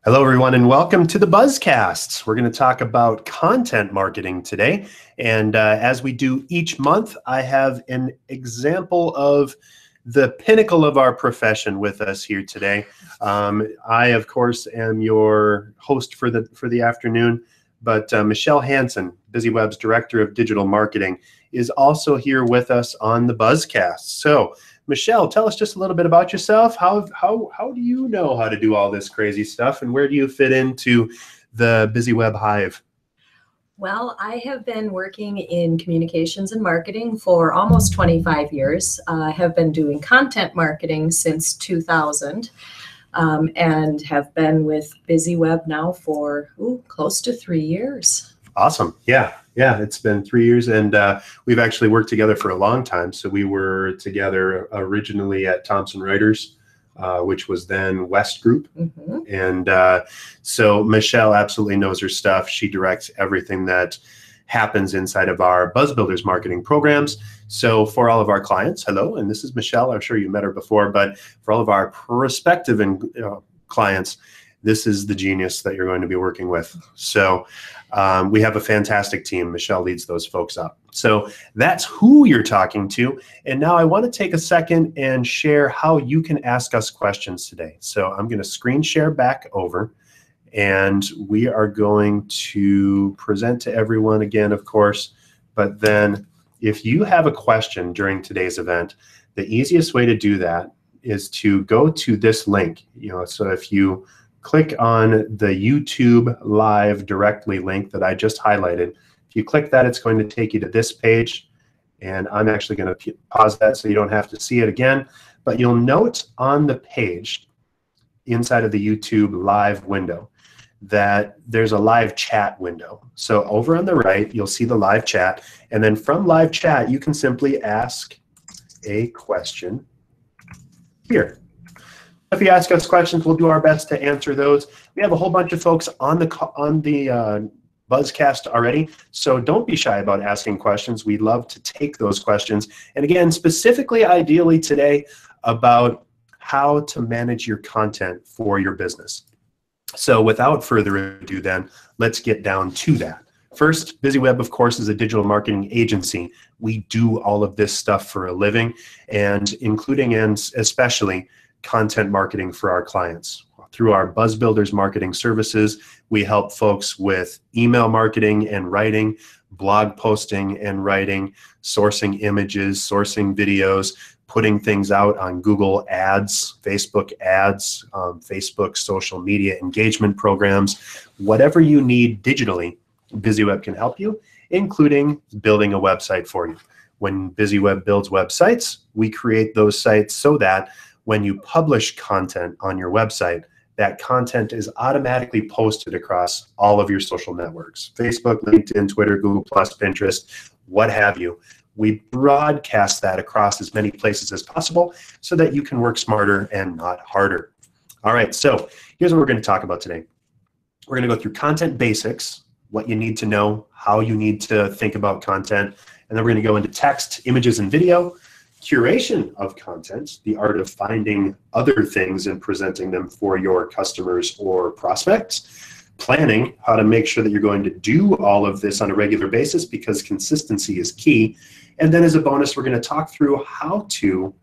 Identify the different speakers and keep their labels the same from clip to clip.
Speaker 1: Hello, everyone, and welcome to the BuzzCast. We're going to talk about content marketing today. And as we do each month, I have an example of the pinnacle of our profession with us here today. I, of course, am your host for the afternoon, but Michelle Hanson, BizzyWeb's Director of Digital Marketing, is also here with us on the BuzzCast. So, Michelle, tell us just a little bit about yourself. How do you know how to do all this crazy stuff, and where do you fit into the BizzyWeb hive?
Speaker 2: Well, I have been working in communications and marketing for almost 25 years. I have been doing content marketing since 2000 and have been with BizzyWeb now for close to 3 years.
Speaker 1: Awesome. Yeah, it's been 3 years, and we've actually worked together for a long time. So we were together originally at Thomson Reuters, which was then West Group. Mm-hmm. And so Michelle absolutely knows her stuff. She directs everything that happens inside of our Buzz Builders marketing programs. So for all of our clients, hello, and this is Michelle. I'm sure you met her before, but for all of our prospective clients, this is the genius that you're going to be working with. So we have a fantastic team. Michelle leads those folks up. So that's who you're talking to. And now I want to take a second and share how you can ask us questions today. So I'm going to screen share back over, and we are going to present to everyone again, of course. But then if you have a question during today's event, the easiest way to do that is to go to this link. So if you click on the YouTube Live directly link that I just highlighted. If you click that, it's going to take you to this page, and I'm actually going to pause that so you don't have to see it again. But you'll note on the page inside of the YouTube Live window that there's a live chat window. So over on the right, you'll see the live chat, and then from live chat, you can simply ask a question here. If you ask us questions, we'll do our best to answer those. We have a whole bunch of folks on the BuzzCast already, so don't be shy about asking questions. We'd love to take those questions. And again, specifically, ideally today, about how to manage your content for your business. So without further ado then, let's get down to that. First, BizzyWeb, of course, is a digital marketing agency. We do all of this stuff for a living, and including and especially content marketing for our clients. Through our Buzz Builders marketing services, we help folks with email marketing and writing, blog posting and writing, sourcing images, sourcing videos, putting things out on Google Ads, Facebook social media engagement programs. Whatever you need digitally, BizzyWeb can help you, including building a website for you. When BizzyWeb builds websites, we create those sites so that when you publish content on your website, that content is automatically posted across all of your social networks, Facebook, LinkedIn, Twitter, Google+, Pinterest, what have you. We broadcast that across as many places as possible so that you can work smarter and not harder. All right, so here's what we're going to talk about today. We're going to go through content basics, what you need to know, how you need to think about content, and then we're going to go into text, images, and video, curation of content, the art of finding other things and presenting them for your customers or prospects, planning, how to make sure that you're going to do all of this on a regular basis because consistency is key, and then as a bonus, we're going to talk through how to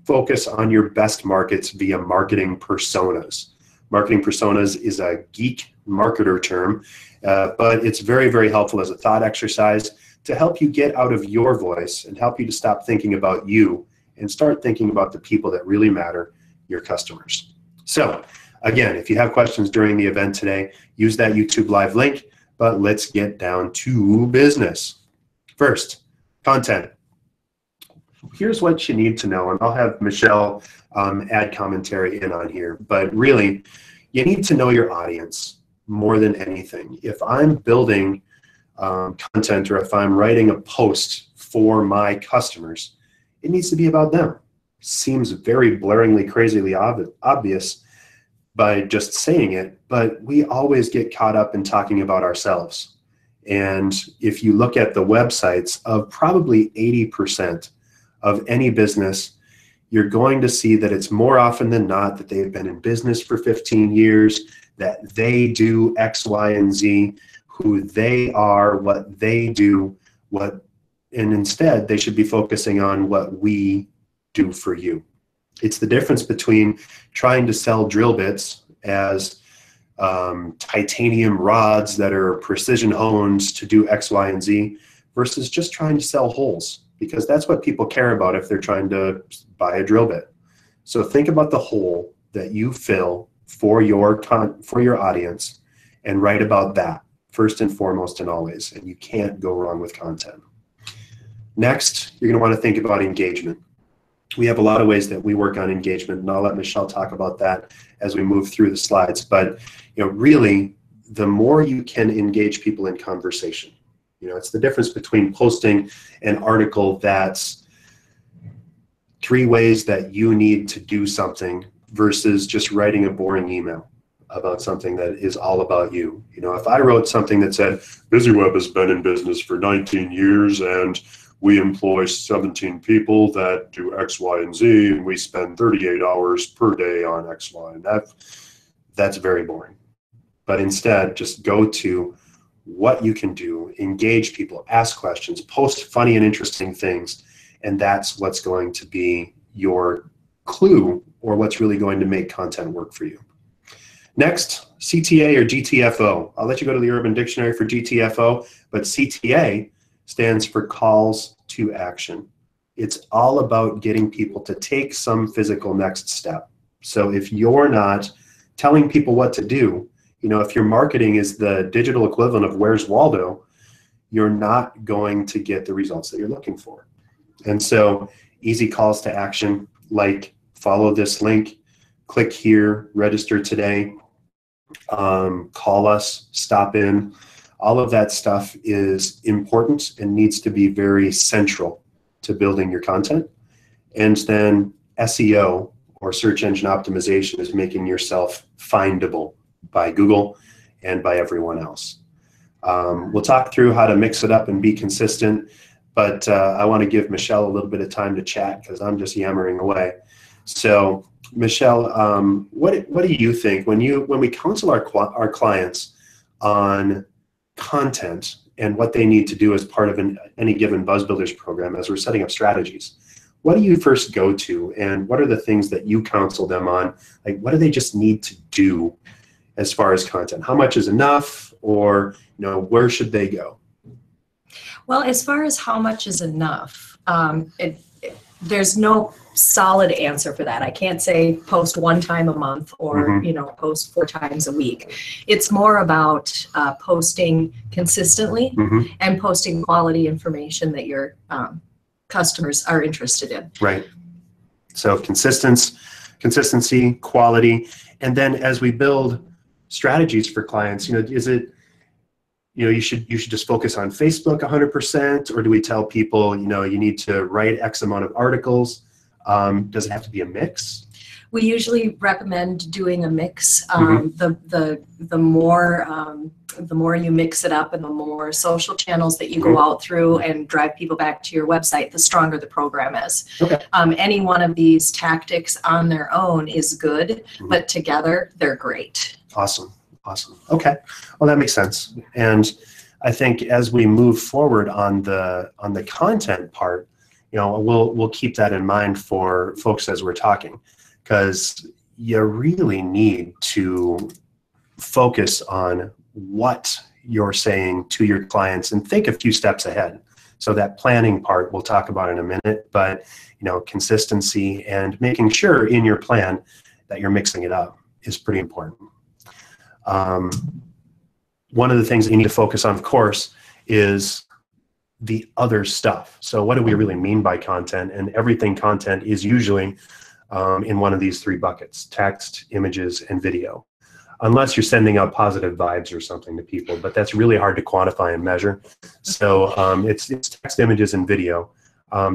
Speaker 1: focus on your best markets via marketing personas. Marketing personas is a geek marketer term, but it's very, very helpful as a thought exercise to help you get out of your voice and help you to stop thinking about you and start thinking about the people that really matter, your customers. So again, if you have questions during the event today, use that YouTube Live link, but let's get down to business. First, content. Here's what you need to know, and I'll have Michelle add commentary in on here, but really, you need to know your audience more than anything. If I'm building content, or if I'm writing a post for my customers, it needs to be about them. Seems very blaringly, crazily obvious by just saying it, but we always get caught up in talking about ourselves. And if you look at the websites of probably 80% of any business, you're going to see that it's more often than not that they've been in business for 15 years, that they do X, Y, and Z, who they are, what they do, and instead they should be focusing on what we do for you. It's the difference between trying to sell drill bits as titanium rods that are precision honed to do X, Y, and Z versus just trying to sell holes, because that's what people care about if they're trying to buy a drill bit. So think about the hole that you fill for your audience and write about that first and foremost and always, and you can't go wrong with content. Next, you're going to want to think about engagement. We have a lot of ways that we work on engagement, and I'll let Michelle talk about that as we move through the slides. But really, the more you can engage people in conversation, it's the difference between posting an article that's 3 ways that you need to do something versus just writing a boring email about something that is all about you. If I wrote something that said, BizzyWeb has been in business for 19 years and we employ 17 people that do X, Y, and Z, and we spend 38 hours per day on X, Y, and that's very boring. But instead, just go to what you can do, engage people, ask questions, post funny and interesting things, and that's what's going to be your clue or what's really going to make content work for you. Next, CTA or GTFO. I'll let you go to the Urban Dictionary for GTFO, but CTA stands for calls to action. It's all about getting people to take some physical next step. So if you're not telling people what to do, if your marketing is the digital equivalent of Where's Waldo, you're not going to get the results that you're looking for. And so easy calls to action, like follow this link, click here, register today, call us, stop in. All of that stuff is important and needs to be very central to building your content. And then SEO, or search engine optimization, is making yourself findable by Google and by everyone else. We'll talk through how to mix it up and be consistent, but I want to give Michelle a little bit of time to chat because I'm just yammering away. So Michelle, what do you think when we counsel our clients on content and what they need to do as part of any given Buzz Builders program as we're setting up strategies? What do you first go to, and what are the things that you counsel them on? Like, what do they just need to do as far as content? How much is enough, or where should they go?
Speaker 2: Well, as far as how much is enough, there's no solid answer for that. I can't say post 1 time a month or post 4 times a week. It's more about posting consistently and posting quality information that your customers are interested in.
Speaker 1: Right. So consistency, quality, and then as we build strategies for clients, is it you should just focus on Facebook 100%, or do we tell people you need to write X amount of articles? Does it have to be a mix?
Speaker 2: We usually recommend doing a mix. The more you mix it up and the more social channels that you go out through and drive people back to your website, the stronger the program is.
Speaker 1: Okay.
Speaker 2: Any one of these tactics on their own is good, but together they're great.
Speaker 1: Awesome. Okay. Well, that makes sense. And I think as we move forward on the content part, we'll keep that in mind for folks as we're talking, because you really need to focus on what you're saying to your clients and think a few steps ahead. So that planning part we'll talk about in a minute, but consistency and making sure in your plan that you're mixing it up is pretty important. One of the things that you need to focus on, of course, is the other stuff. So what do we really mean by content? And everything content is usually in one of these 3 buckets: text, images, and video. Unless you're sending out positive vibes or something to people, but that's really hard to quantify and measure. So it's text, images, and video.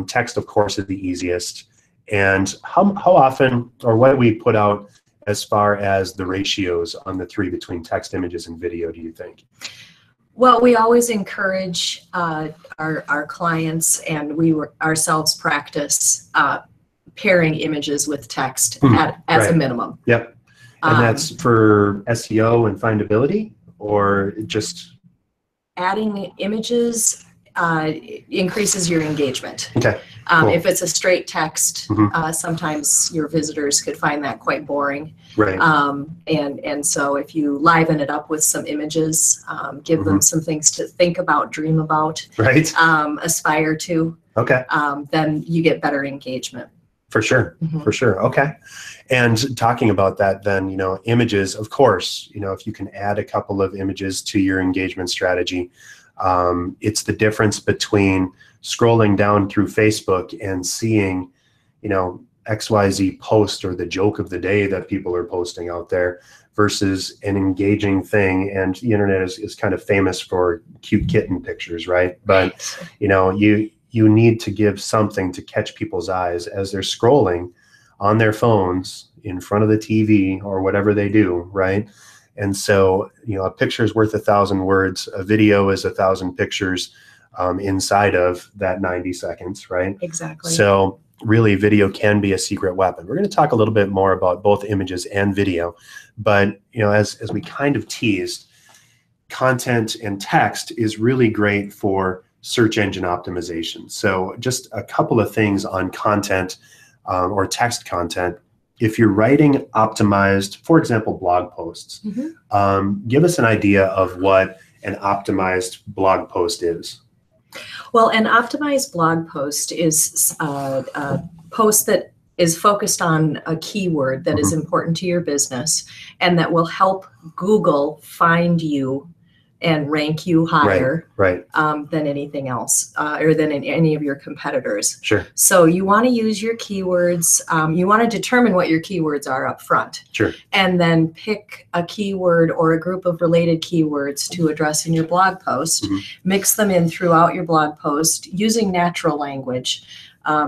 Speaker 1: Text, of course, is the easiest. And how often, or what do we put out as far as the ratios on the 3 between text, images, and video, do you think?
Speaker 2: Well, we always encourage our clients, and we ourselves practice pairing images with text as a minimum.
Speaker 1: Yep. And that's for SEO and findability, or just
Speaker 2: adding images increases your engagement.
Speaker 1: okay. Cool.
Speaker 2: If it's a straight text,
Speaker 1: Mm-hmm.
Speaker 2: sometimes your visitors could find that quite boring.
Speaker 1: Right.
Speaker 2: And so if you liven it up with some images, give them some things to think about, dream about,
Speaker 1: right.
Speaker 2: Aspire to,
Speaker 1: okay.
Speaker 2: then you get better engagement.
Speaker 1: For sure. For sure. Okay. And talking about that, then, you know, images, of course, you know, if you can add a couple of images to your engagement strategy, it's the difference between scrolling down through Facebook and seeing, you know, XYZ post or the joke of the day that people are posting out there versus an engaging thing. And the internet is kind of famous for cute kitten pictures, right? But, you know, you need to give something to catch people's eyes as they're scrolling on their phones in front of the TV or whatever they do, right? And so, you know, a picture is worth 1,000 words. A video is 1,000 pictures inside of that 90 seconds, right?
Speaker 2: Exactly.
Speaker 1: So really, video can be a secret weapon. We're going to talk a little bit more about both images and video. But, you know, as we kind of teased, content and text is really great for search engine optimization. So just a couple of things on content or text content. If you're writing optimized, for example, blog posts, give us an idea of what an optimized blog post is.
Speaker 2: Well, an optimized blog post is a post that is focused on a keyword that is important to your business and that will help Google find you and rank you higher than anything else or than any of your competitors.
Speaker 1: Sure.
Speaker 2: So you want to use your keywords. You want to determine what your keywords are up front.
Speaker 1: Sure. And
Speaker 2: then pick a keyword or a group of related keywords to address in your blog post. Mix them in throughout your blog post using natural language.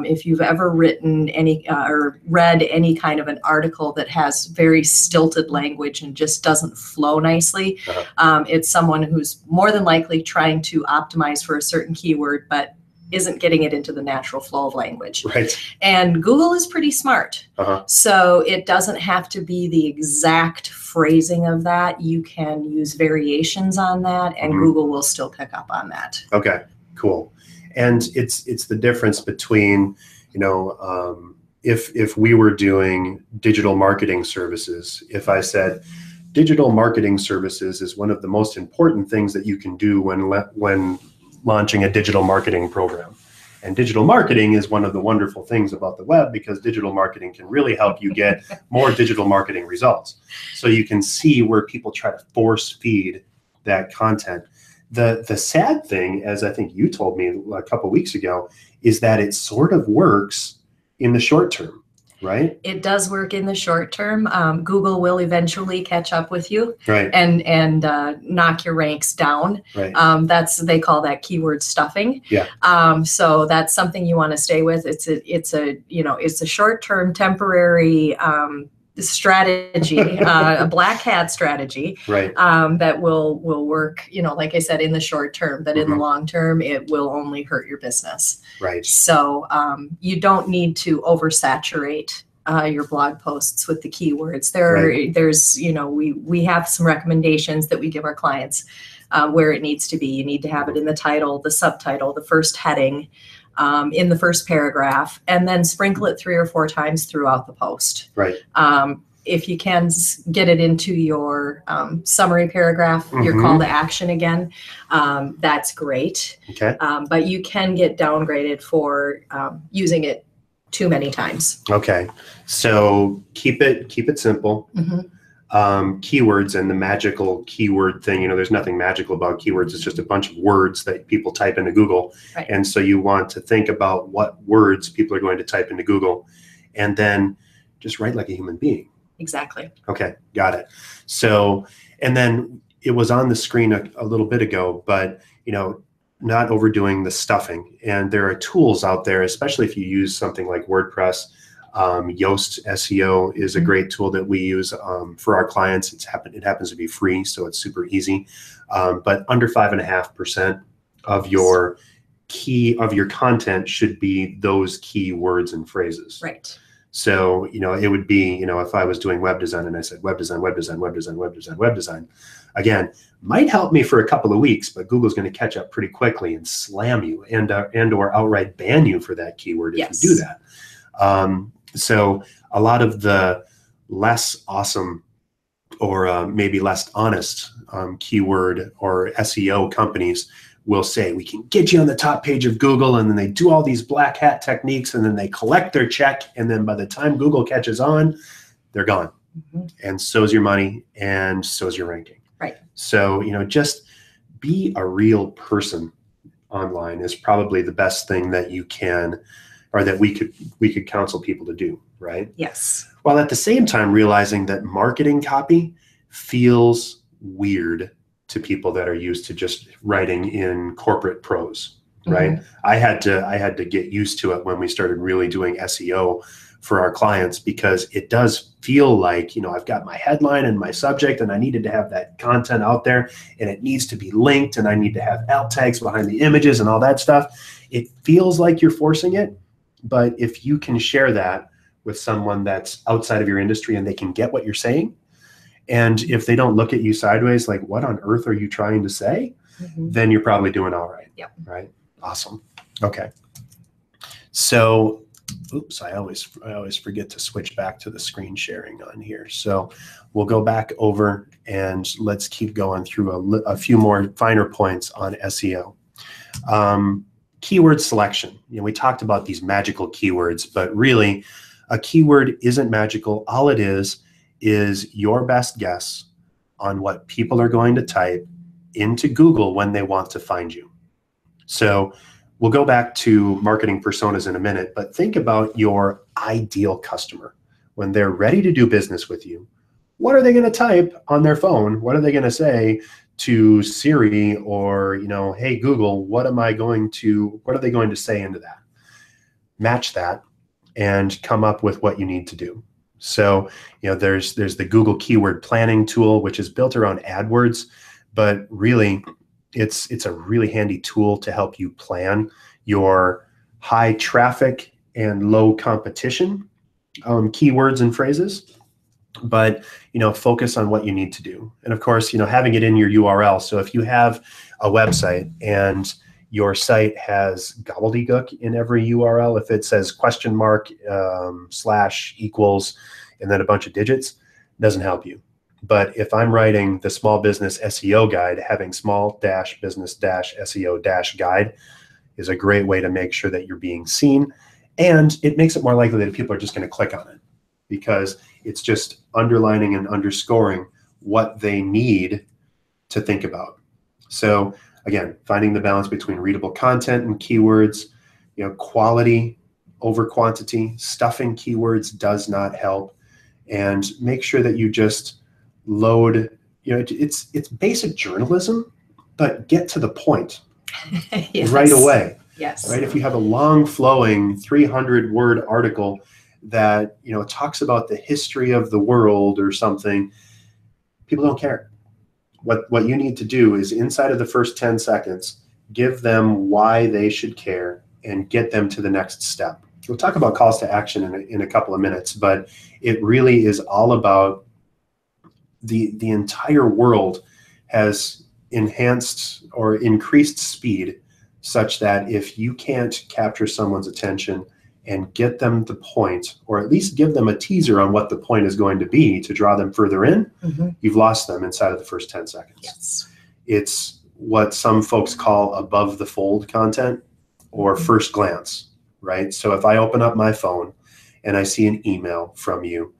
Speaker 2: If you've ever written any or read any kind of an article that has very stilted language and just doesn't flow nicely, it's someone who's more than likely trying to optimize for a certain keyword, but isn't getting it into the natural flow of language.
Speaker 1: Right.
Speaker 2: And Google is pretty smart. So it doesn't have to be the exact phrasing of that. You can use variations on that, and Google will still pick up on that.
Speaker 1: Okay, cool. And it's the difference between, you know, if we were doing digital marketing services, if I said digital marketing services is one of the most important things that you can do when launching a digital marketing program. And digital marketing is one of the wonderful things about the web because digital marketing can really help you get more digital marketing results. So you can see where people try to force feed that content. The sad thing, as I think you told me a couple of weeks ago, is that it sort of works in the short term, right?
Speaker 2: It does work in the short term. Google will eventually catch up with you,
Speaker 1: right,
Speaker 2: and knock your ranks down.
Speaker 1: Right.
Speaker 2: They call that keyword stuffing.
Speaker 1: Yeah.
Speaker 2: So that's something you want to stay with. It's a short term temporary strategy, a black hat strategy,
Speaker 1: right,
Speaker 2: that will work, you know, like I said, in the short term, but in the long term, it will only hurt your business.
Speaker 1: Right.
Speaker 2: So you don't need to oversaturate your blog posts with the keywords. There's, you know, we have some recommendations that we give our clients where it needs to be. You need to have it in the title, the subtitle, the first heading, in the first paragraph, and then sprinkle it 3 or 4 times throughout the post.
Speaker 1: Right.
Speaker 2: If you can get it into your summary paragraph, your call to action again, that's great.
Speaker 1: Okay.
Speaker 2: But you can get downgraded for using it too many times.
Speaker 1: Okay. So keep it simple. Keywords and the magical keyword thing, you know, there's nothing magical about keywords. It's just a bunch of words that people type into Google.
Speaker 2: Right.
Speaker 1: And so you want to think about what words people are going to type into Google and then just write like a human being.
Speaker 2: Exactly.
Speaker 1: Okay, got it. So, and then it was on the screen a little bit ago, but, you know, not overdoing the stuffing. And there are tools out there, especially if you use something like WordPress. Yoast SEO is a great tool that we use for our clients. It happens to be free, so it's super easy. But under 5.5% of your content should be those key words and phrases.
Speaker 2: Right.
Speaker 1: So, it would be, if I was doing web design and I said web design, web design, web design, web design, web design, again, might help me for a couple of weeks, but Google's going to catch up pretty quickly and slam you and or outright ban you for that keyword if you do that. So a lot of the less awesome or maybe less honest keyword or SEO companies will say, we can get you on the top page of Google, and then they do all these black hat techniques, and then they collect their check, and then by the time Google catches on, they're gone. And so's your money, and so's your ranking.
Speaker 2: Right.
Speaker 1: So, just be a real person online is probably the best thing that you can, or that we could counsel people to do, right?
Speaker 2: Yes.
Speaker 1: While at the same time realizing that marketing copy feels weird to people that are used to just writing in corporate prose, right? I had to get used to it when we started really doing SEO for our clients, because it does feel like, I've got my headline and my subject, and I needed to have that content out there, and it needs to be linked, and I need to have alt tags behind the images and all that stuff. It feels like you're forcing it, but if you can share that with someone that's outside of your industry and they can get what you're saying, and if they don't look at you sideways like, what on earth are you trying to say? Then you're probably doing all right.
Speaker 2: Yep.
Speaker 1: Right. Awesome. Okay. So, oops, I always forget to switch back to the screen sharing on here. So we'll go back over and let's keep going through a few more finer points on SEO. Keyword selection. We talked about these magical keywords, but really a keyword isn't magical. All it is your best guess on what people are going to type into Google when they want to find you. So we'll go back to marketing personas in a minute, but think about your ideal customer. When they're ready to do business with you, what are they going to type on their phone? What are they going to say to Siri or, hey, Google, what are they going to say into that? Match that and come up with what you need to do. So, there's the Google keyword planning tool, which is built around AdWords, but really it's a really handy tool to help you plan your high traffic and low competition keywords and phrases, but, focus on what you need to do. And of course, having it in your URL. So if you have a website and your site has gobbledygook in every URL, if it says // equals and then a bunch of digits, doesn't help you. But if I'm writing the small business SEO guide, having small-business-SEO-guide is a great way to make sure that you're being seen. And it makes it more likely that people are just going to click on it, because it's just underlining and underscoring what they need to think about. So again, finding the balance between readable content and keywords, quality over quantity. Stuffing keywords does not help. And make sure that you just load, it's basic journalism, but get to the point right away.
Speaker 2: Yes.
Speaker 1: Right. If you have a long flowing 300-word article that, talks about the history of the world or something, people don't care. What you need to do is, inside of the first 10 seconds, give them why they should care and get them to the next step. We'll talk about calls to action in a couple of minutes, but it really is all about the entire world has enhanced or increased speed such that if you can't capture someone's attention and get them the point, or at least give them a teaser on what the point is going to be to draw them further in, you've lost them inside of the first 10 seconds.
Speaker 2: Yes.
Speaker 1: It's what some folks call above the fold content or first glance, right? So if I open up my phone and I see an email from you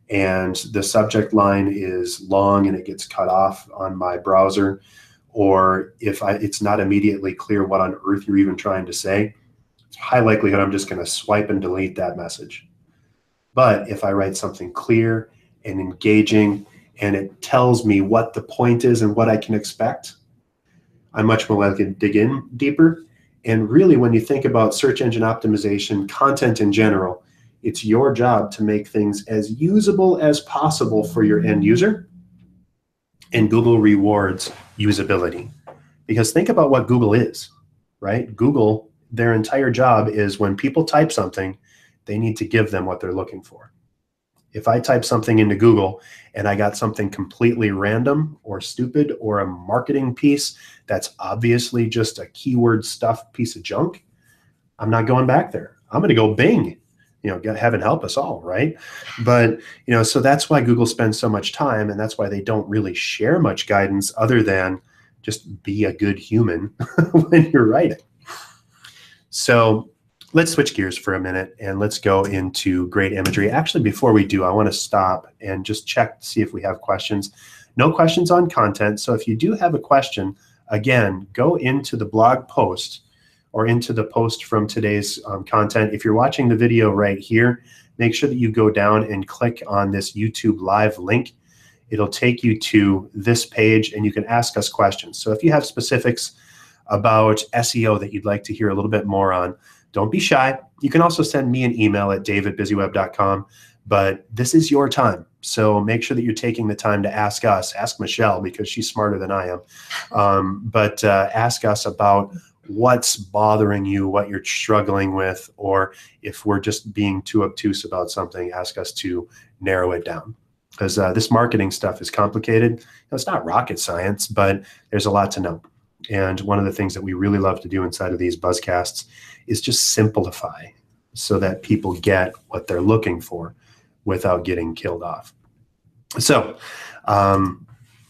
Speaker 1: and the subject line is long and it gets cut off on my browser, or if it's not immediately clear what on earth you're even trying to say, it's high likelihood I'm just going to swipe and delete that message. But if I write something clear and engaging and it tells me what the point is and what I can expect, I'm much more likely to dig in deeper. And really, when you think about search engine optimization, content in general, it's your job to make things as usable as possible for your end user. And Google rewards usability. Because think about what Google is, right? Google, their entire job is when people type something, they need to give them what they're looking for. If I type something into Google and I got something completely random or stupid or a marketing piece that's obviously just a keyword stuffed piece of junk, I'm not going back there. I'm going to go Bing. Heaven help us all, right? But, so that's why Google spends so much time, and that's why they don't really share much guidance other than just be a good human when you're writing. So let's switch gears for a minute and let's go into great imagery. Actually, before we do, I want to stop and just check to see if we have questions. No questions on content. So if you do have a question, again, go into the blog post or into the post from today's content. If you're watching the video right here, make sure that you go down and click on this YouTube live link. It'll take you to this page and you can ask us questions. So if you have specifics about SEO that you'd like to hear a little bit more on, don't be shy. You can also send me an email at dave@BizzyWeb.com, but this is your time. So make sure that you're taking the time to ask us, ask Michelle because she's smarter than I am, but ask us about what's bothering you, what you're struggling with, or if we're just being too obtuse about something, ask us to narrow it down. Because this marketing stuff is complicated. It's not rocket science, but there's a lot to know. And one of the things that we really love to do inside of these BuzzCasts is just simplify so that people get what they're looking for without getting killed off. So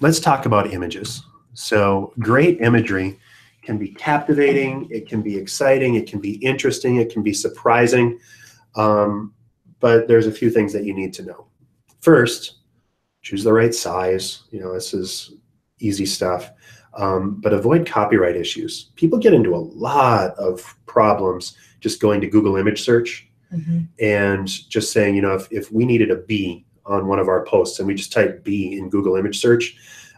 Speaker 1: let's talk about images. So great imagery can be captivating, it can be exciting, it can be interesting, it can be surprising, but there's a few things that you need to know. First, choose the right size. This is easy stuff, but avoid copyright issues. People get into a lot of problems just going to Google image search and just saying, if we needed a B on one of our posts and we just type B in Google image search,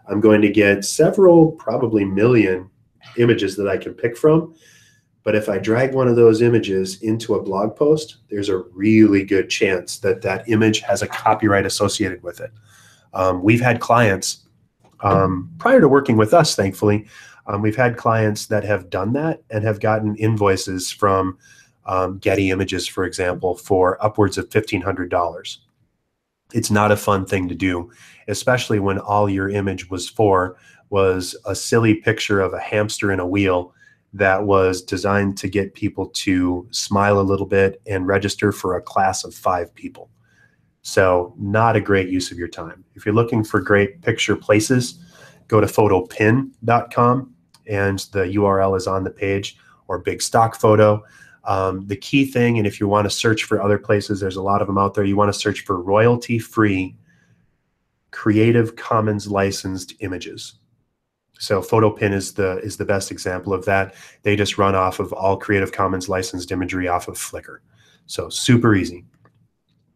Speaker 1: I'm going to get several, probably million images that I can pick from. But if I drag one of those images into a blog post, there's a really good chance that that image has a copyright associated with it. We've had clients, prior to working with us, thankfully, we've had clients that have done that and have gotten invoices from Getty Images, for example, for upwards of $1,500. It's not a fun thing to do, especially when all your image was a silly picture of a hamster in a wheel that was designed to get people to smile a little bit and register for a class of 5 people. So not a great use of your time. If you're looking for great picture places, go to photopin.com and the URL is on the page, or Big Stock Photo. The key thing, and if you want to search for other places, there's a lot of them out there, you want to search for royalty-free Creative Commons licensed images. So Photopin is the best example of that. They just run off of all Creative Commons licensed imagery off of Flickr. So super easy.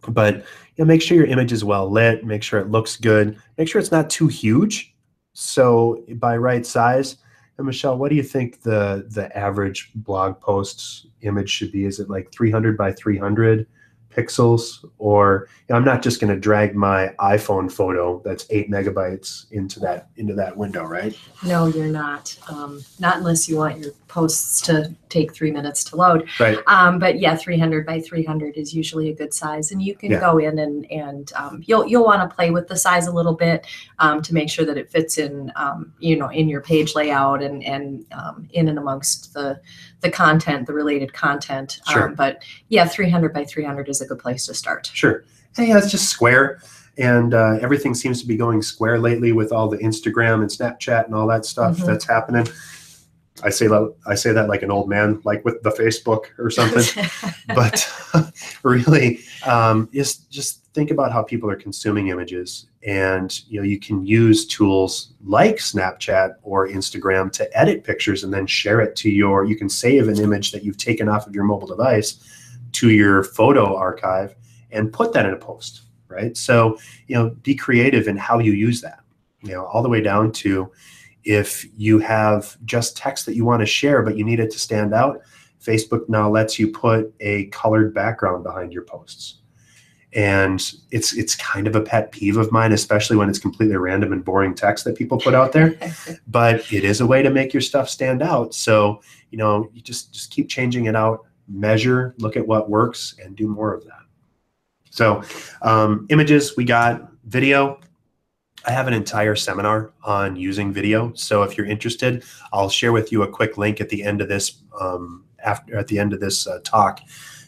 Speaker 1: But make sure your image is well lit, make sure it looks good, make sure it's not too huge. So by right size. And Michelle, what do you think the average blog post's image should be? Is it like 300 by 300 pixels? Or I'm not just going to drag my iPhone photo that's 8 megabytes into that window, right?
Speaker 2: No, you're not. Not unless you want your posts to take 3 minutes to load.
Speaker 1: Right.
Speaker 2: But yeah, 300 by 300 is usually a good size, and you can go in and you'll want to play with the size a little bit to make sure that it fits in in your page layout and in and amongst the content, the related content.
Speaker 1: Sure.
Speaker 2: But yeah, 300 by 300 is a good place to start.
Speaker 1: Sure. Hey, it's just square. And everything seems to be going square lately with all the Instagram and Snapchat and all that stuff that's happening. I say that like an old man, like with the Facebook or something. But really, just think about how people are consuming images. And you can use tools like Snapchat or Instagram to edit pictures and then share it to you can save an image that you've taken off of your mobile device to your photo archive and put that in a post. Right. So, be creative in how you use that, all the way down to if you have just text that you want to share, but you need it to stand out. Facebook now lets you put a colored background behind your posts. And it's kind of a pet peeve of mine, especially when it's completely random and boring text that people put out there. But it is a way to make your stuff stand out. So, you just keep changing it out. measure, look at what works, and do more of that. So images, we got video. I have an entire seminar on using video. So if you're interested, I'll share with you a quick link at the end of this talk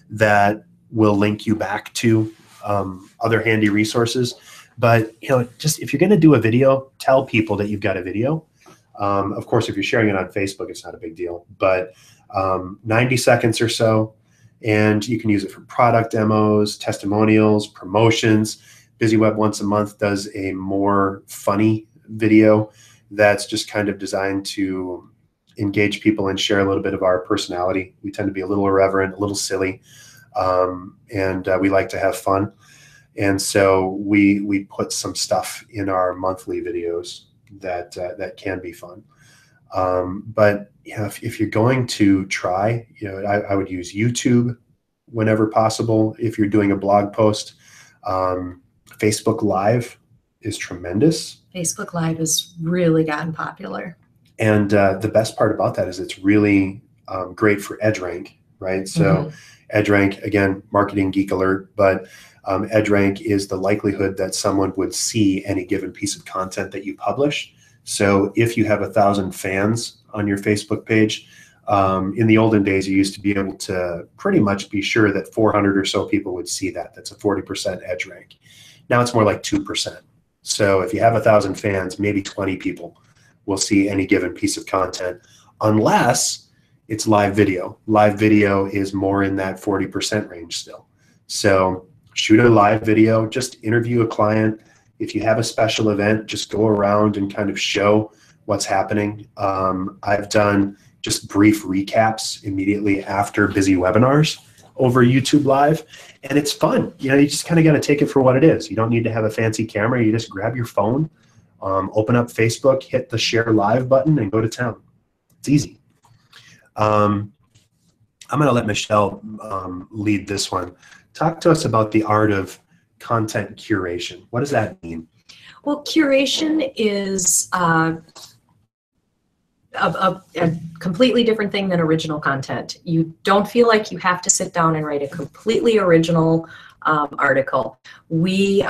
Speaker 1: that will link you back to other handy resources. But just if you're going to do a video, tell people that you've got a video. Of course, if you're sharing it on Facebook, it's not a big deal. But 90 seconds or so, and you can use it for product demos, testimonials, promotions. BizzyWeb once a month does a more funny video that's just kind of designed to engage people and share a little bit of our personality. We tend to be a little irreverent, a little silly, and we like to have fun. And so we put some stuff in our monthly videos that can be fun. But if you're going to try, I would use YouTube whenever possible. If you're doing a blog post, Facebook Live is tremendous.
Speaker 2: Facebook Live has really gotten popular. And
Speaker 1: the best part about that is it's really great for EdgeRank, right? So EdgeRank, again, marketing geek alert, but EdgeRank is the likelihood that someone would see any given piece of content that you publish. So if you have 1,000 fans on your Facebook page, in the olden days, you used to be able to pretty much be sure that 400 or so people would see that. That's a 40% EdgeRank. Now it's more like 2%. So if you have 1,000 fans, maybe 20 people will see any given piece of content, unless it's live video. Live video is more in that 40% range still. So shoot a live video, just interview a client. If you have a special event, just go around and kind of show what's happening. I've done just brief recaps immediately after busy webinars over YouTube Live, and it's fun. You just kind of got to take it for what it is. You don't need to have a fancy camera. You just grab your phone, open up Facebook, hit the share live button, and go to town. It's easy. I'm going to let Michelle lead this one. Talk to us about the art of content curation. What does that mean?
Speaker 2: Well, curation is a completely different thing than original content. You don't feel like you have to sit down and write a completely original article. We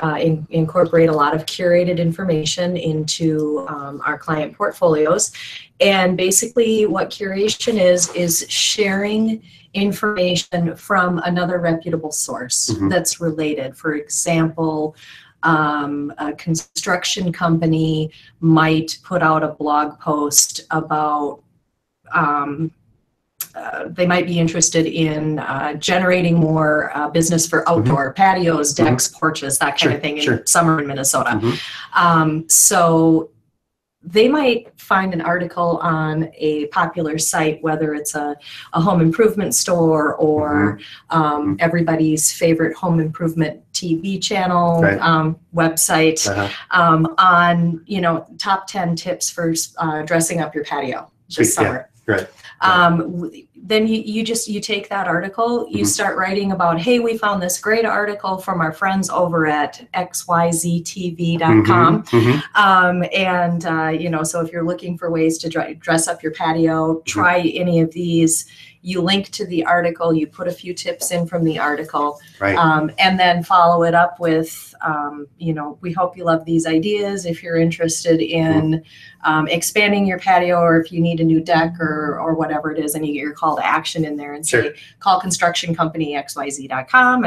Speaker 2: incorporate a lot of curated information into our client portfolios. And basically what curation is sharing information from another reputable source that's related. For example, a construction company might put out a blog post about they might be interested in generating more business for outdoor patios, decks, porches, that kind of thing in summer in Minnesota. So they might find an article on a popular site, whether it's a home improvement store or everybody's favorite home improvement TV channel, website, on top 10 tips for dressing up your patio this summer. Then you take that article, you start writing about, hey, we found this great article from our friends over at xyztv.com. So if you're looking for ways to dress up your patio, try any of these. You link to the article, you put a few tips in from the article, and then follow it up with, we hope you love these ideas. If you're interested in expanding your patio, or if you need a new deck or whatever it is, and you get your call to action in there and say, call construction company xyz.com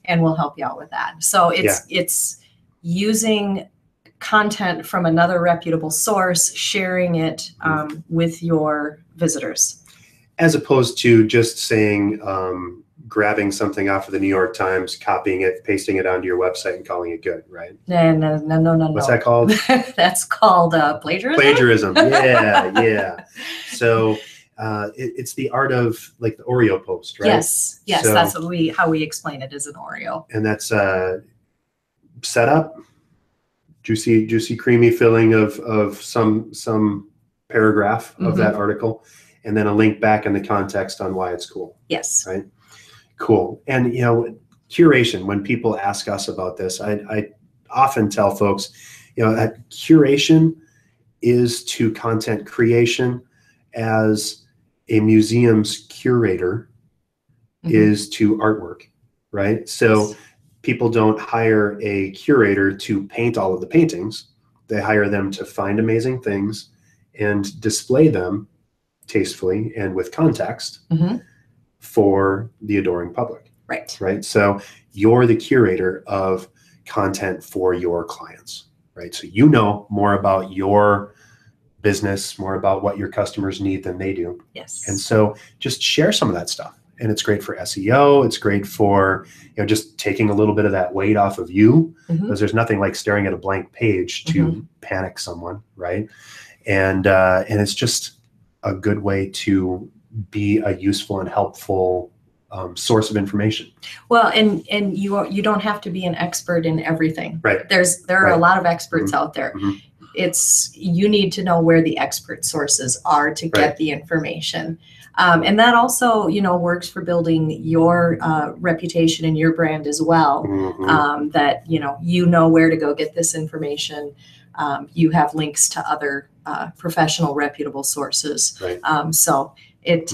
Speaker 2: and we'll help you out with that. So it's using content from another reputable source, sharing it with your visitors.
Speaker 1: As opposed to just saying, grabbing something off of the New York Times, copying it, pasting it onto your website and calling it good, right?
Speaker 2: No.
Speaker 1: What's that called?
Speaker 2: That's called plagiarism?
Speaker 1: Plagiarism, yeah. So it's the art of like the Oreo post, right?
Speaker 2: Yes, so, that's how we explain it as an Oreo.
Speaker 1: And that's setup, juicy, creamy filling of some paragraph of that article, and then a link back in the context on why it's cool.
Speaker 2: Yes.
Speaker 1: Right? Cool. And, curation, when people ask us about this, I often tell folks, that curation is to content creation as a museum's curator is to artwork, right? So people don't hire a curator to paint all of the paintings. They hire them to find amazing things and display them tastefully and with context for the adoring public. Right. So you're the curator of content for your clients, right? So you know more about your business, more about what your customers need than they do.
Speaker 2: Yes.
Speaker 1: And so just share some of that stuff. And it's great for SEO. It's great for, just taking a little bit of that weight off of you, because there's nothing like staring at a blank page to panic someone, right? And it's just a good way to be a useful and helpful source of information.
Speaker 2: Well, and you don't have to be an expert in everything.
Speaker 1: Right.
Speaker 2: There are a lot of experts out there. You need to know where the expert sources are to get the information. And that also, works for building your reputation and your brand as well. That, you know where to go get this information. You have links to other professional, reputable sources. So it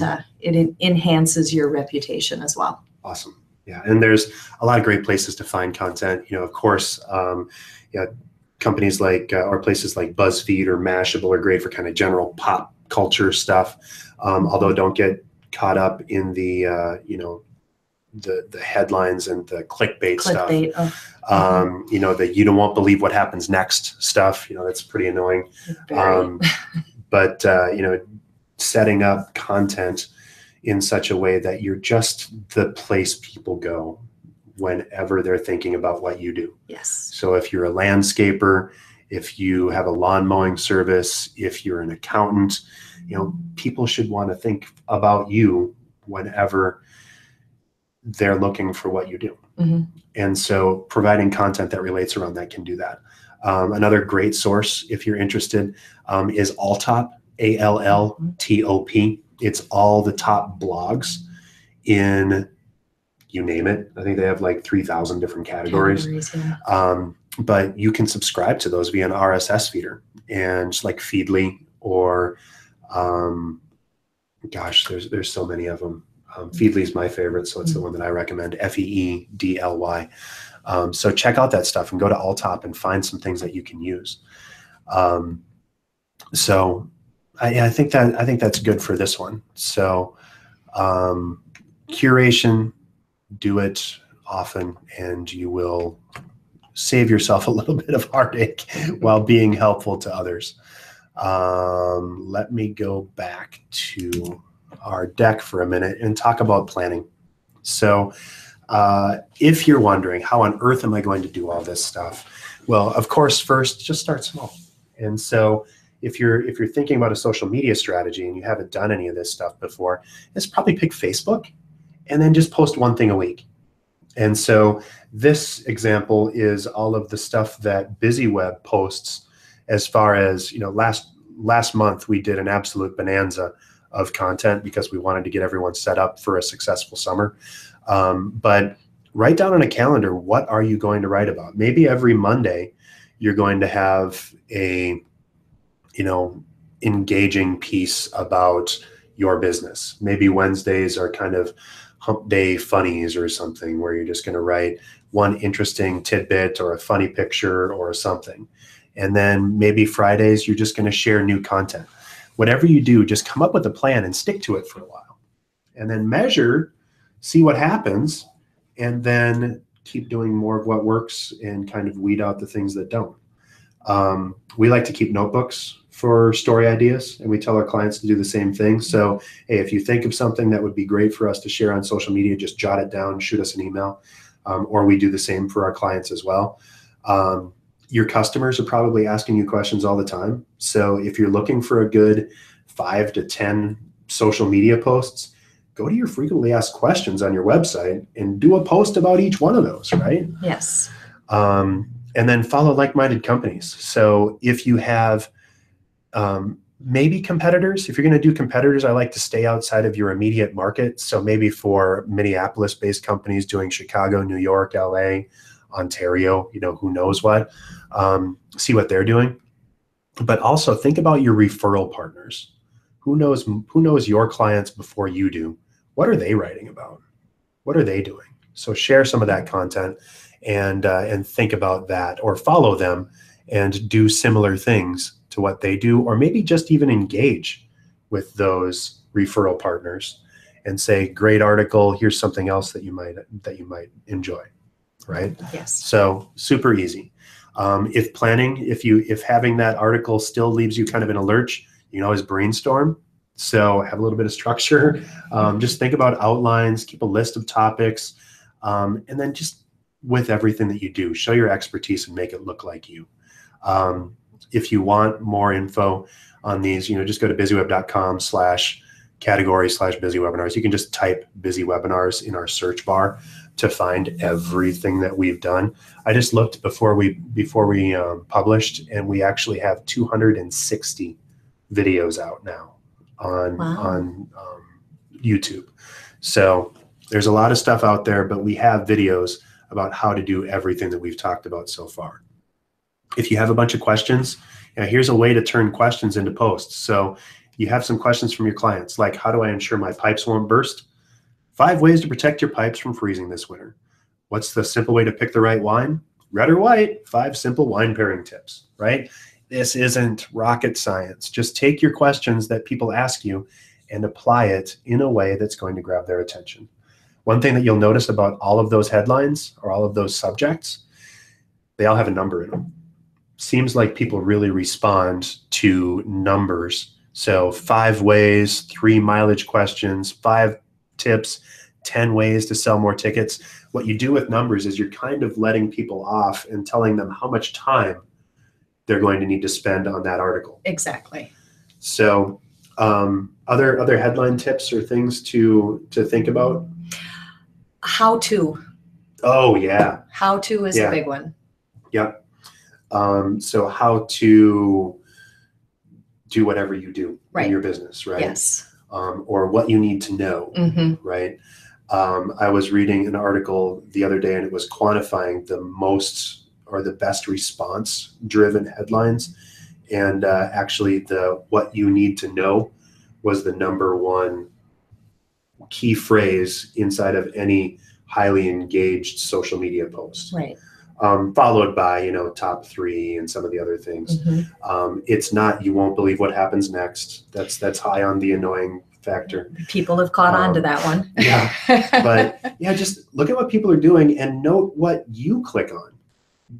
Speaker 2: enhances your reputation as well.
Speaker 1: Awesome. Yeah. And there's a lot of great places to find content. Of course, companies like, or places like BuzzFeed or Mashable are great for kind of general pop culture stuff. Although don't get caught up in the, the headlines and the clickbait stuff. That you won't believe what happens next stuff. That's pretty annoying. But setting up content in such a way that you're just the place people go whenever they're thinking about what you do.
Speaker 2: Yes.
Speaker 1: So if you're a landscaper, if you have a lawn mowing service, if you're an accountant, people should want to think about you whenever they're looking for what you do. And so providing content that relates around that can do that. Another great source, if you're interested, is Alltop, ALLTOP. It's all the top blogs in, you name it. I think they have like 3,000 different categories. But you can subscribe to those via an RSS feeder, and just like Feedly or, there's so many of them. Feedly is my favorite, so it's the one that I recommend, FEEDLY. So check out that stuff and go to Alltop and find some things that you can use. So I think that's good for this one. So curation, do it often, and you will save yourself a little bit of heartache while being helpful to others. Let me go back to our deck for a minute and talk about planning. So if you're wondering, how on earth am I going to do all this stuff? Well, of course, first, just start small. And so if you're thinking about a social media strategy and you haven't done any of this stuff before, it's probably pick Facebook and then just post one thing a week. And so this example is all of the stuff that BizzyWeb posts. As far as, last month we did an absolute bonanza of content because we wanted to get everyone set up for a successful summer. But write down on a calendar, what are you going to write about? Maybe every Monday you're going to have a, engaging piece about your business. Maybe Wednesdays are kind of hump day funnies or something, where you're just going to write one interesting tidbit or a funny picture or something. And then maybe Fridays, you're just going to share new content. Whatever you do, just come up with a plan and stick to it for a while. And then measure, see what happens, and then keep doing more of what works and kind of weed out the things that don't. We like to keep notebooks for story ideas, and we tell our clients to do the same thing. So, hey, if you think of something that would be great for us to share on social media, just jot it down, shoot us an email, or we do the same for our clients as well. Your customers are probably asking you questions all the time. So if you're looking for a good 5 to 10 social media posts, go to your frequently asked questions on your website and do a post about each one of those, right?
Speaker 2: Yes.
Speaker 1: And then follow like-minded companies. So if you have maybe competitors, if you're going to do competitors, I like to stay outside of your immediate market. So maybe for Minneapolis-based companies doing Chicago, New York, LA, Ontario, who knows what, see what they're doing. But also think about your referral partners. Who knows your clients before you do? What are they writing about? What are they doing? So share some of that content and think about that, or follow them and do similar things to what they do, or maybe just even engage with those referral partners and say, great article, here's something else that you might enjoy, right?
Speaker 2: Yes.
Speaker 1: So super easy. If having that article still leaves you kind of in a lurch, you can always brainstorm. So have a little bit of structure. Just think about outlines, keep a list of topics, and then just with everything that you do, show your expertise and make it look like you. If you want more info on these, just go to BizzyWeb.com/category/BizzyWebinars. You can just type Busy Webinars in our search bar to find everything that we've done. I just looked before we published, and we actually have 260 videos out now on YouTube. So there's a lot of stuff out there, but we have videos about how to do everything that we've talked about so far. If you have a bunch of questions, here's a way to turn questions into posts. So you have some questions from your clients, like, how do I ensure my pipes won't burst? 5 ways to protect your pipes from freezing this winter. What's the simple way to pick the right wine? Red or white? 5 simple wine pairing tips, right? This isn't rocket science. Just take your questions that people ask you and apply it in a way that's going to grab their attention. One thing that you'll notice about all of those headlines or all of those subjects, they all have a number in them. Seems like people really respond to numbers. So 5 ways, 3 mileage questions, 5 tips, 10 ways to sell more tickets. What you do with numbers is you're kind of letting people off and telling them how much time they're going to need to spend on that article.
Speaker 2: Exactly.
Speaker 1: So other headline tips or things to think about?
Speaker 2: How to.
Speaker 1: Oh, yeah.
Speaker 2: How to is a big one.
Speaker 1: Yep. So how to do whatever you do in your business, right?
Speaker 2: Yes.
Speaker 1: Or what you need to know, right? I was reading an article the other day, and it was quantifying the most or the best response driven headlines. And actually the what you need to know was the #1 key phrase inside of any highly engaged social media post.
Speaker 2: Right.
Speaker 1: Followed by, top 3 and some of the other things. It's not, you won't believe what happens next. That's high on the annoying factor.
Speaker 2: People have caught on to that one.
Speaker 1: Yeah. But just look at what people are doing and note what you click on,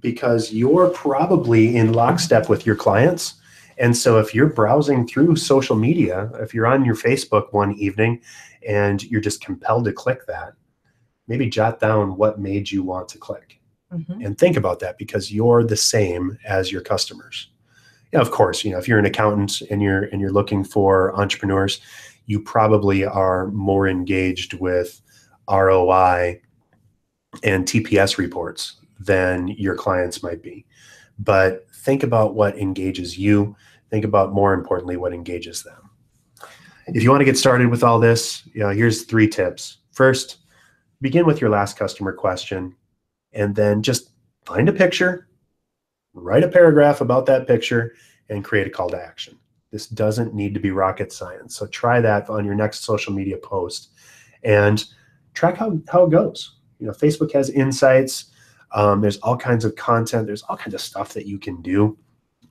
Speaker 1: because you're probably in lockstep with your clients. And so if you're browsing through social media, if you're on your Facebook one evening and you're just compelled to click that, maybe jot down what made you want to click. And think about that, because you're the same as your customers. Of course, if you're an accountant and you're looking for entrepreneurs, you probably are more engaged with ROI and TPS reports than your clients might be. But think about what engages you. Think about, more importantly, what engages them. If you want to get started with all this, here's 3 tips. First, begin with your last customer question, and then just find a picture, write a paragraph about that picture, and create a call to action. This doesn't need to be rocket science. So try that on your next social media post and track how it goes. Facebook has insights. There's all kinds of content. There's all kinds of stuff that you can do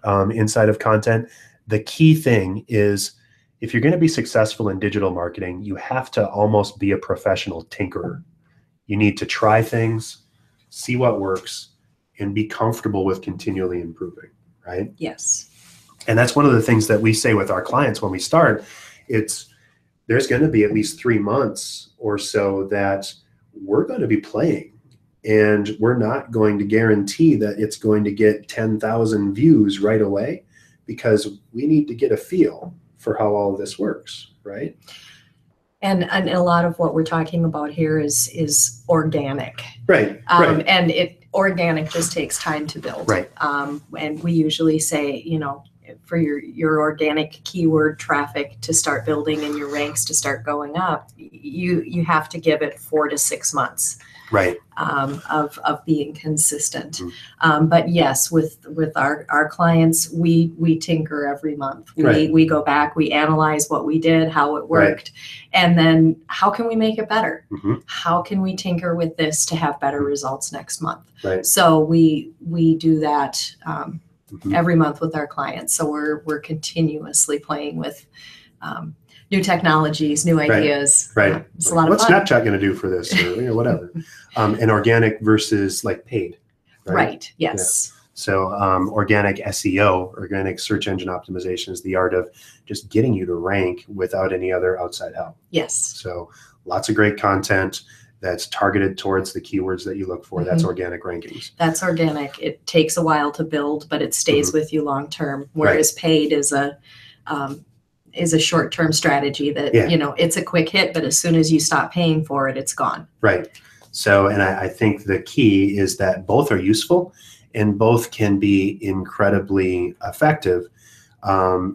Speaker 1: inside of content. The key thing is, if you're going to be successful in digital marketing, you have to almost be a professional tinkerer. You need to try things, see what works, and be comfortable with continually improving, right?
Speaker 2: Yes.
Speaker 1: And that's one of the things that we say with our clients when we start. There's going to be at least 3 months or so that we're going to be playing, and we're not going to guarantee that it's going to get 10,000 views right away, because we need to get a feel for how all of this works, right?
Speaker 2: And a lot of what we're talking about here is organic.
Speaker 1: Right.
Speaker 2: And organic just takes time to build.
Speaker 1: Right.
Speaker 2: And we usually say, for your organic keyword traffic to start building and your ranks to start going up, you have to give it 4 to 6 months.
Speaker 1: Right.
Speaker 2: Of being consistent. But yes, with our clients, we tinker every month. We go back, we analyze what we did, how it worked, and then how can we make it better? How can we tinker with this to have better results next month?
Speaker 1: Right.
Speaker 2: So we do that every month with our clients. So we're continuously playing with new technologies, new ideas.
Speaker 1: Right.
Speaker 2: It's a lot of
Speaker 1: What's
Speaker 2: fun.
Speaker 1: Snapchat going to do for this, or whatever? And organic versus like paid.
Speaker 2: Right. Yes.
Speaker 1: Yeah. So organic SEO, organic search engine optimization, is the art of just getting you to rank without any other outside help.
Speaker 2: Yes.
Speaker 1: So lots of great content that's targeted towards the keywords that you look for. That's organic rankings.
Speaker 2: That's organic. It takes a while to build, but it stays with you long term. Whereas paid is a short-term strategy that, it's a quick hit, but as soon as you stop paying for it, it's gone. Right.
Speaker 1: So, and I think the key is that both are useful and both can be incredibly effective.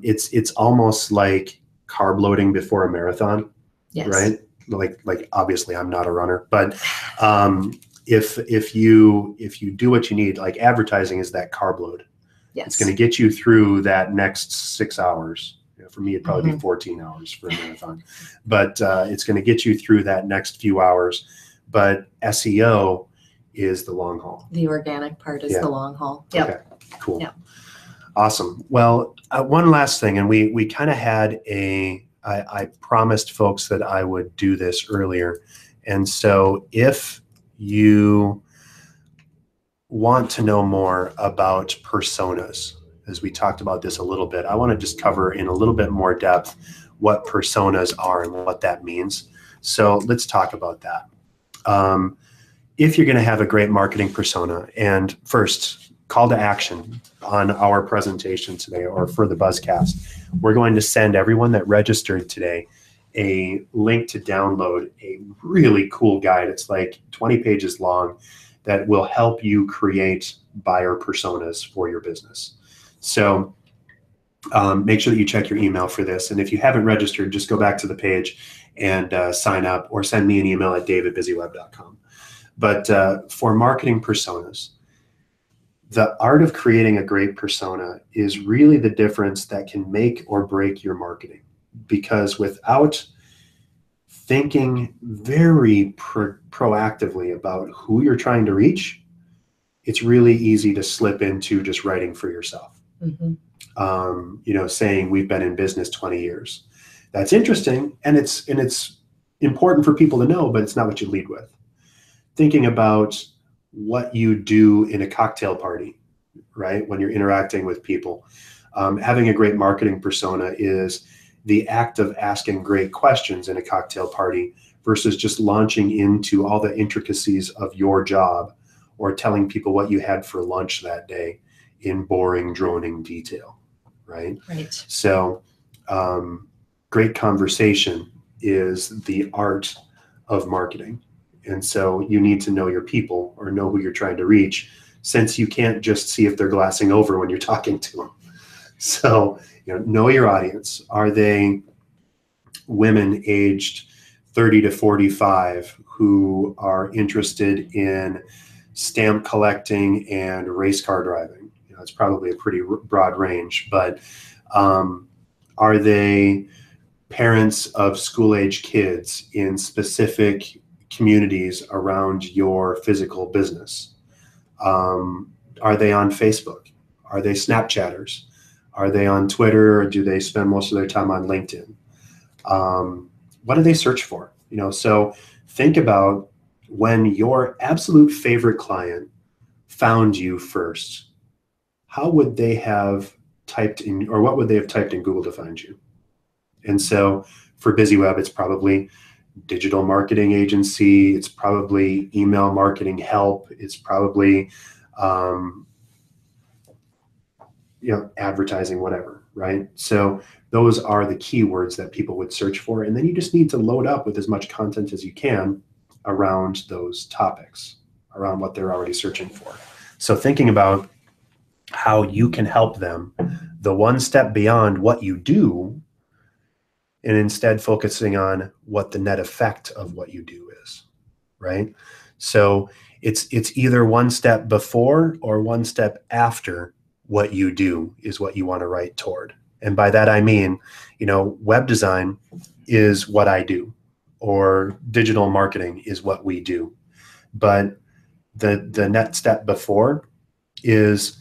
Speaker 1: It's almost like carb loading before a marathon, right? Like obviously I'm not a runner, but if you do what you need, like advertising is that carb load.
Speaker 2: Yes.
Speaker 1: It's going to get you through that next 6 hours. For me, it'd probably be 14 hours for a marathon, but it's going to get you through that next few hours. But SEO is the long haul.
Speaker 2: The organic part is the long haul. Yep.
Speaker 1: Okay, cool.
Speaker 2: Yep.
Speaker 1: Awesome. Well, one last thing, and we kind of had I promised folks that I would do this earlier. And so if you want to know more about personas, as we talked about this a little bit, I want to just cover in a little bit more depth what personas are and what that means. So let's talk about that. If you're going to have a great marketing persona, and first, call to action on our presentation today or for the BuzzCast, we're going to send everyone that registered today a link to download a really cool guide. It's like 20 pages long that will help you create buyer personas for your business. So make sure that you check your email for this. And if you haven't registered, just go back to the page and sign up, or send me an email at david@BizzyWeb.com. But for marketing personas, the art of creating a great persona is really the difference that can make or break your marketing. Because without thinking very proactively about who you're trying to reach, it's really easy to slip into just writing for yourself. Saying we've been in business 20 years. That's interesting, and it's important for people to know, but it's not what you lead with. Thinking about what you do in a cocktail party, right? When you're interacting with people, having a great marketing persona is the act of asking great questions in a cocktail party versus just launching into all the intricacies of your job or telling people what you had for lunch that day in boring, droning detail, right?
Speaker 2: Right.
Speaker 1: So great conversation is the art of marketing. And so you need to know your people or know who you're trying to reach, since you can't just see if they're glassing over when you're talking to them. So, know your audience. Are they women aged 30 to 45 who are interested in stamp collecting and race car driving? It's probably a pretty broad range, but are they parents of school-age kids in specific communities around your physical business? Are they on Facebook? Are they Snapchatters? Are they on Twitter, or do they spend most of their time on LinkedIn? What do they search for? So think about when your absolute favorite client found you first, how would they have typed in, or what would they have typed in Google to find you? And so for BizzyWeb, it's probably digital marketing agency. It's probably email marketing help. It's probably, advertising, whatever, right? So those are the keywords that people would search for. And then you just need to load up with as much content as you can around those topics, around what they're already searching for. So thinking about how you can help them, the one step beyond what you do, and instead focusing on what the net effect of what you do is, right? So it's either one step before or one step after what you do is what you want to write toward. And by that, I mean, web design is what I do, or digital marketing is what we do. But the next step before is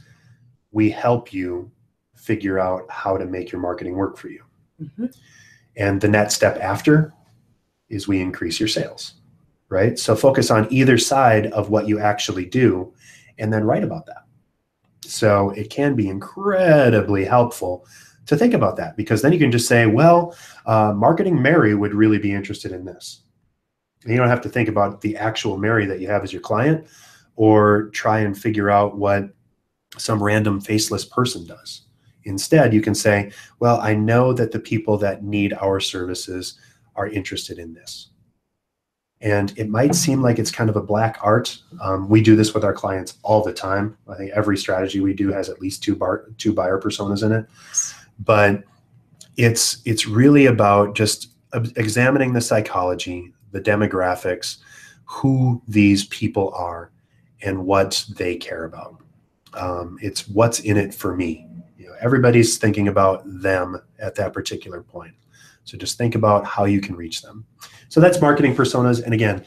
Speaker 1: we help you figure out how to make your marketing work for you. Mm-hmm. And the next step after is we increase your sales, right? So focus on either side of what you actually do and then write about that. So it can be incredibly helpful to think about that, because then you can just say, well, marketing Mary would really be interested in this. And you don't have to think about the actual Mary that you have as your client, or try and figure out what some random faceless person does. Instead, you can say, well, I know that the people that need our services are interested in this. And it might seem like it's kind of a black art. We do this with our clients all the time. I think every strategy we do has at least two buyer personas in it. But it's really about just examining the psychology, the demographics, who these people are, and what they care about. It's what's in it for me. Everybody's thinking about them at that particular point. So just think about how you can reach them. So that's marketing personas. And again,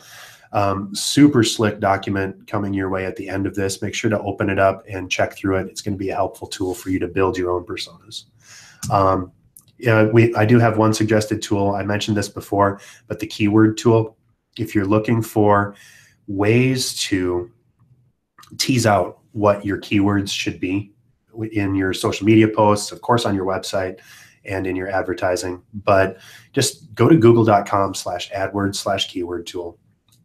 Speaker 1: super slick document coming your way at the end of this. Make sure to open it up and check through it. It's going to be a helpful tool for you to build your own personas. I do have one suggested tool. I mentioned this before, but the keyword tool, if you're looking for ways to tease out what your keywords should be in your social media posts, of course, on your website and in your advertising, but just go to google.com/AdWords/keyword tool.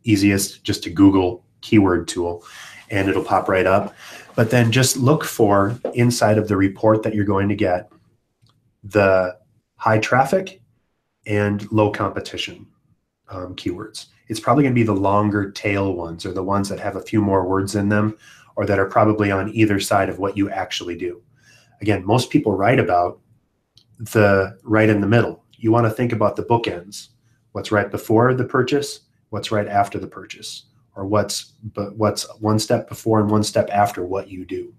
Speaker 1: Easiest just to Google keyword tool and it'll pop right up. But then just look for, inside of the report that you're going to get, the high traffic and low competition keywords. It's probably going to be the longer tail ones, or the ones that have a few more words in them, or that are probably on either side of what you actually do. Again, most people write about the right in the middle. You want to think about the bookends. What's right before the purchase, what's right after the purchase, or what's one step before and one step after what you do.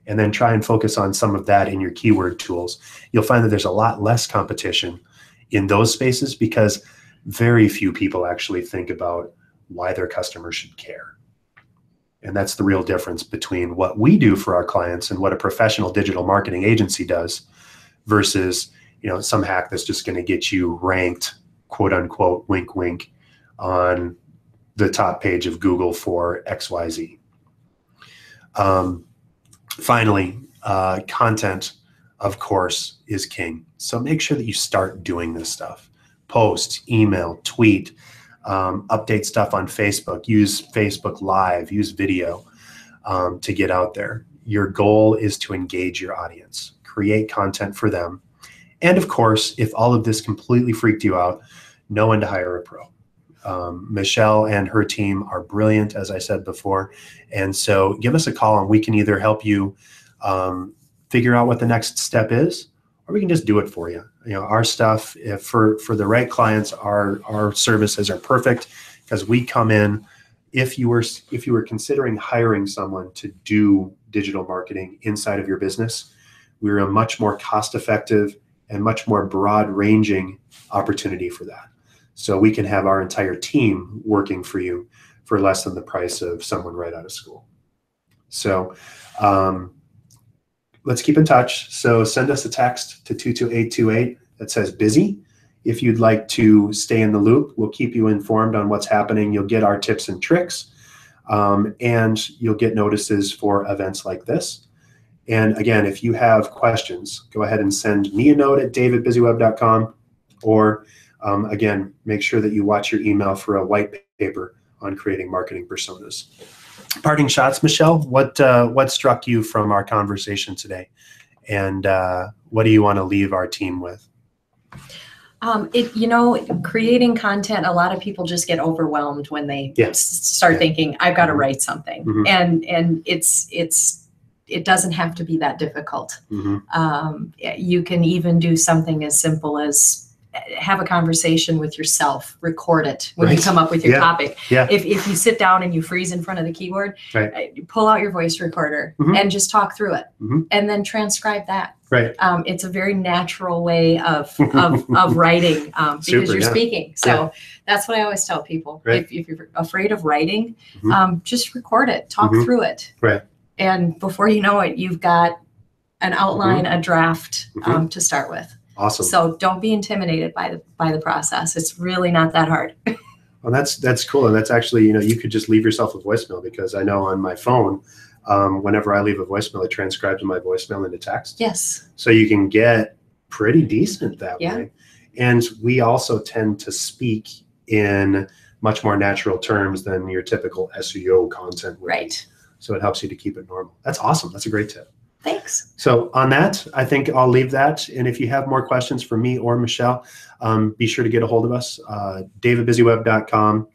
Speaker 1: And then try and focus on some of that in your keyword tools. You'll find that there's a lot less competition in those spaces, because very few people actually think about why their customers should care. And that's the real difference between what we do for our clients and what a professional digital marketing agency does, versus, some hack that's just going to get you ranked, quote unquote, wink, wink, on the top page of Google for XYZ. Finally, content, of course, is king. So make sure that you start doing this stuff. Post, email, tweet, update stuff on Facebook, use Facebook Live, use video to get out there. Your goal is to engage your audience, create content for them. And of course, if all of this completely freaked you out, know when to hire a pro. Michelle and her team are brilliant, as I said before. And so give us a call and we can either help you figure out what the next step is, or we can just do it for you. Our stuff, for the right clients, our services are perfect, because we come in. If you were considering hiring someone to do digital marketing inside of your business, we're a much more cost-effective and much more broad-ranging opportunity for that. So we can have our entire team working for you for less than the price of someone right out of school. So let's keep in touch. So send us a text to 22828 that says busy. If you'd like to stay in the loop, we'll keep you informed on what's happening. You'll get our tips and tricks, and you'll get notices for events like this. And again, if you have questions, go ahead and send me a note at dave@BizzyWeb.com, or again, make sure that you watch your email for a white paper on creating marketing personas. Parting shots, Michelle, what struck you from our conversation today? And what do you want to leave our team with?
Speaker 2: Creating content, a lot of people just get overwhelmed when they start thinking, I've got to write something. Mm-hmm. And it doesn't have to be that difficult. Mm-hmm. You can even do something as simple as have a conversation with yourself, record it when you come up with your topic.
Speaker 1: Yeah.
Speaker 2: If you sit down and you freeze in front of the keyboard, pull out your voice recorder and just talk through it, and then transcribe that.
Speaker 1: Right.
Speaker 2: It's a very natural way of writing because you're speaking. So that's what I always tell people. If you're afraid of writing, just record it, talk through it.
Speaker 1: Right.
Speaker 2: And before you know it, you've got an outline, a draft to start with.
Speaker 1: Awesome.
Speaker 2: So don't be intimidated by the process. It's really not that hard.
Speaker 1: Well, that's cool. And that's actually, you could just leave yourself a voicemail, because I know on my phone, whenever I leave a voicemail, it transcribes my voicemail into text.
Speaker 2: Yes.
Speaker 1: So you can get pretty decent that way. And we also tend to speak in much more natural terms than your typical SEO content would be. So it helps you to keep it normal. That's awesome. That's a great tip.
Speaker 2: Thanks.
Speaker 1: So on that, I think I'll leave that. And if you have more questions for me or Michelle, be sure to get a hold of us, dave@BizzyWeb.com.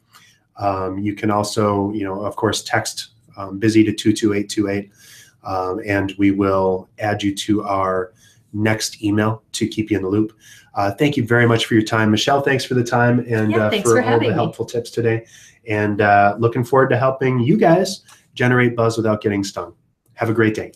Speaker 1: You can also, of course, text Busy to 22828, and we will add you to our next email to keep you in the loop. Thank you very much for your time. Michelle, thanks for the time and for all the helpful tips today. And looking forward to helping you guys generate buzz without getting stung. Have a great day.